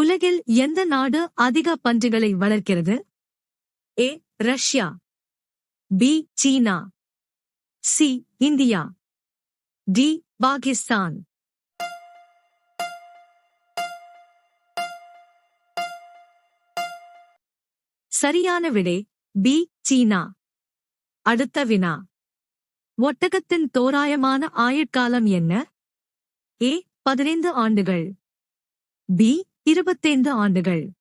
உலகில் எந்த நாடு அதிக பன்றிகளை வளர்க்கிறது? ஏ. ரஷ்யா. பி. சீனா. சி. இந்தியா. டி. பாகிஸ்தான். சரியான விடை பி. சீனா. அடுத்த வினா. ஒட்டகத்தின் தோராயமான ஆயுட்காலம் என்ன? ஏ. 15 ஆண்டுகள். பி. 25 ஆண்டுகள்.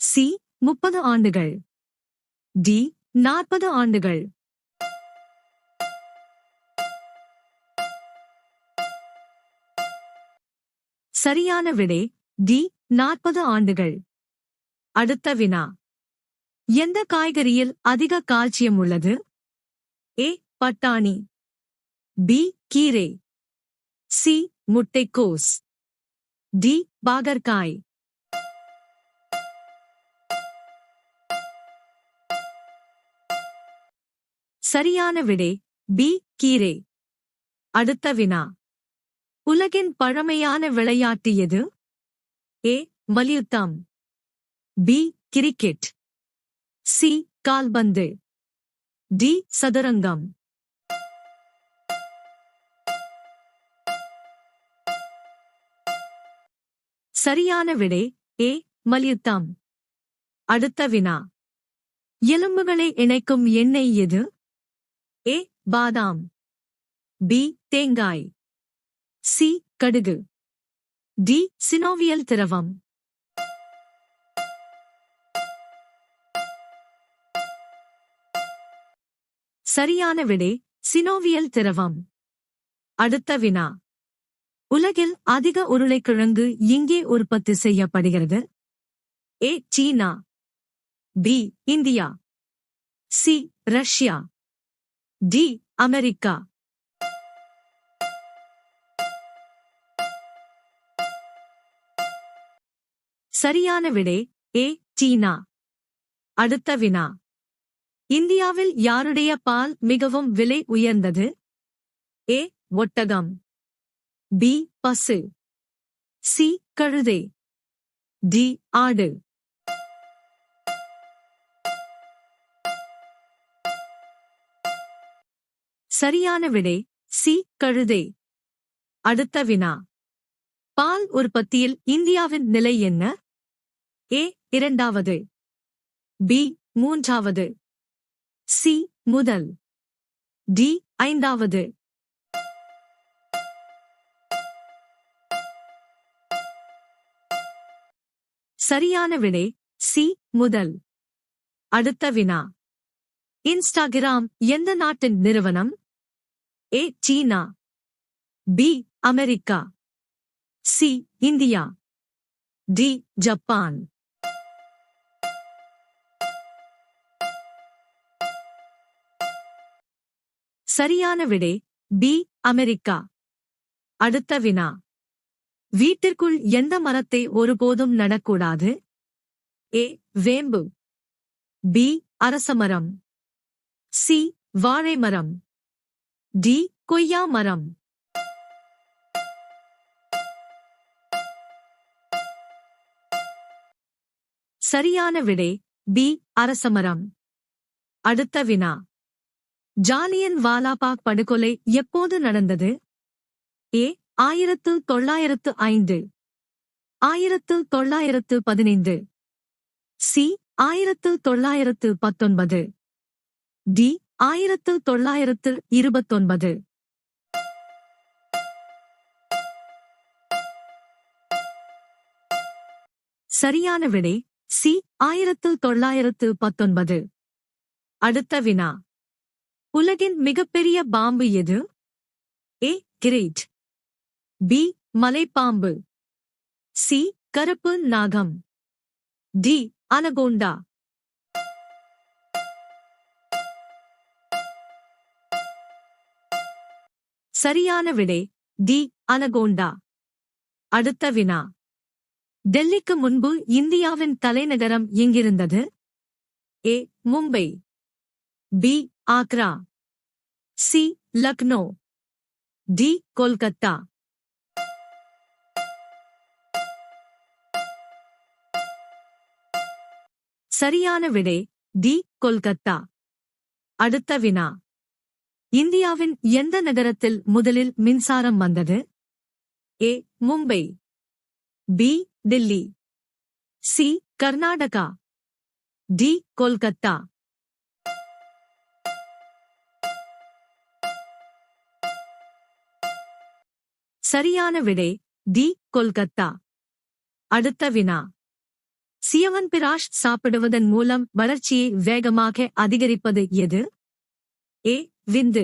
சி. 30 ஆண்டுகள். டி. 40 ஆண்டுகள். சரியான விடை டி. 40 ஆண்டுகள். அடுத்த வினா. எந்த காய்கறியில் அதிக கால்சியம் உள்ளது? ஏ. பட்டாணி. பி. கீரை. சி. முட்டைக்கோஸ். டி. பாகற்காய். சரியான விடை பி. கீரை. அடுத்த வினா. உலகின் பழமையான விளையாட்டு எது? ஏ. மல்யுத்தம். பி. கிரிக்கெட். சி. கால்பந்து. டி. சதுரங்கம். சரியான விடை ஏ. மல்யுத்தம். அடுத்த வினா. எலும்புகளை இணைக்கும் எண்ணெய் எது? ஏ. பாதாம். பி. தேங்காய். சி. கடுகு. டி. சினோவியல் திரவம். சரியான விடை சினோவியல் திரவம். அடுத்த வினா. உலகில் அதிக உருளைக்கிழங்கு எங்கே உற்பத்தி செய்யப்படுகிறது? ஏ. சீனா. B. India. C. Russia. D. America. சரியான விடை ஏ. சீனா. அடுத்த வினா. இந்தியாவில் யாருடைய பால் மிகவும் விலை உயர்ந்தது? ஏ. ஒட்டகம். பி. பசு. சி. கழுதை. டி. ஆடு. சரியான விடை சி. கழுதை. அடுத்த வினா. பால் உற்பத்தியில் இந்தியாவின் நிலை என்ன? ஏ. 2வது. பி. 3வது. சி. முதல். டி. 5வது. சரியான விடை சி. முதல். அடுத்த வினா. இன்ஸ்டாகிராம் எந்த நாட்டின் நிறுவனம்? ஏ. சீனா. B. America. C. India. D. Japan. சரியான விடை பி. அமெரிக்கா. அடுத்த வினா. வீட்டிற்குள் எந்த மரத்தை ஒருபோதும் நடக்கூடாது? ஏ. வேம்பு. பி. அரசமரம். சி. வாழை மரம். டி. கொய்யா மரம். சரியான விடை பி. அரசமரம். அடுத்த வினா. ஜாலியன் வாலாபாக் படுகொலை எப்போது நடந்தது? ஏ. 1905. 1915. சி. 1919. டி. 1929. சரியான விடை சி. 1919. அடுத்த வினா. உலகின் மிகப்பெரிய பாம்பு எது? ஏ. கிரேட். பி. மலைப்பாம்பு. சி. கருப்பு நாகம். டி. அனகோண்டா. சரியான விடை டி. அனகோண்டா. அடுத்த வினா. டெல்லிக்கு முன்பு இந்தியாவின் தலைநகரம் எங்கிருந்தது? A. Mumbai. B. Agra. C. Lucknow. D. Kolkata. சரியான விடை டி கொல்கத்தா. அடுத்த வினா. இந்தியாவின் எந்த நகரத்தில் முதலில் மின்சாரம் வந்தது? A Mumbai, B Delhi, C Karnataka, D Kolkata. சரியான விடை டி கொல்கத்தா. அடுத்த வினா. சியவன்பிராஷ் சாப்பிடுவதன் மூலம் வளர்ச்சியை வேகமாக அதிகரிப்பது எது? ஏ விந்து,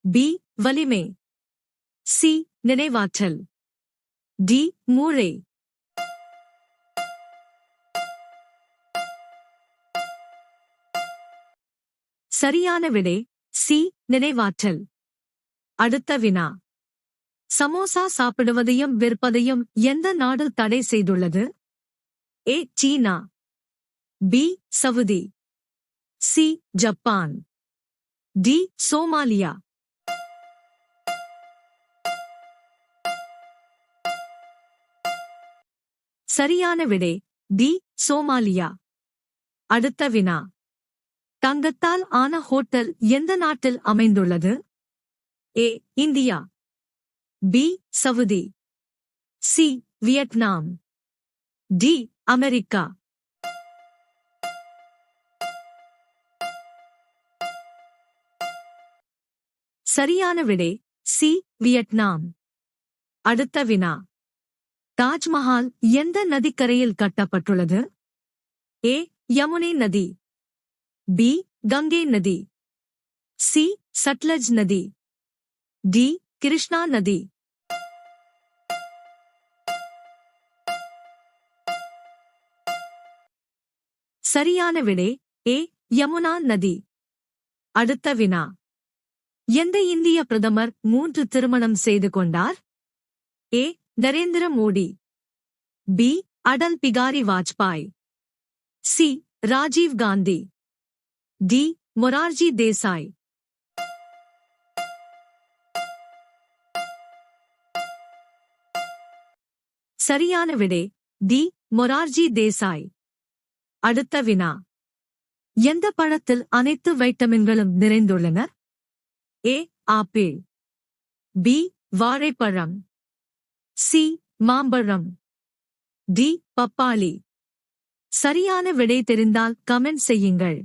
பி வலிமை, சி நினைவாற்றல், டி மூளை. சரியான விடை சி நினைவாற்றல். அடுத்த வினா. சமோசா சாப்பிடுவதையும் விற்பதையும் எந்த நாடு தடை செய்துள்ளது? ஏ சீனா, B Saudi, C Japan, D Somalia. சரியான விடை டி சோமாலியா. அடுத்த வினா. தங்கத்தால் ஆன ஹோட்டல் எந்த நாட்டில் அமைந்துள்ளது? A India, B Saudi, C Vietnam, D America. சரியான விடை சி வியட்நாம். அடுத்த வினா. தாஜ்மஹால் எந்த நதிக்கரையில் கட்டப்பட்டுள்ளது? ஏ யமுனை நதி, பி கங்கை நதி, சி சட்லஜ் நதி, டி கிருஷ்ணா நதி. சரியான விடை ஏ யமுனா நதி. அடுத்த வினா. எந்த இந்திய பிரதமர் 3 திருமணம் செய்து கொண்டார்? A Narendra Modi, B Atal Bihari Vajpayee, C Rajiv Gandhi, D Morarji Desai. சரியான விடை டி மொரார்ஜி தேசாய். அடுத்த வினா. எந்த பழத்தில் அனைத்து வைட்டமின்களும் நிறைந்துள்ளன? ஏ ஆப்பிள், பி வாழைப்பழம், சி மாம்பழம், டி பப்பாளி. சரியான விடை தெரிந்தால் கமெண்ட் செய்யுங்கள்.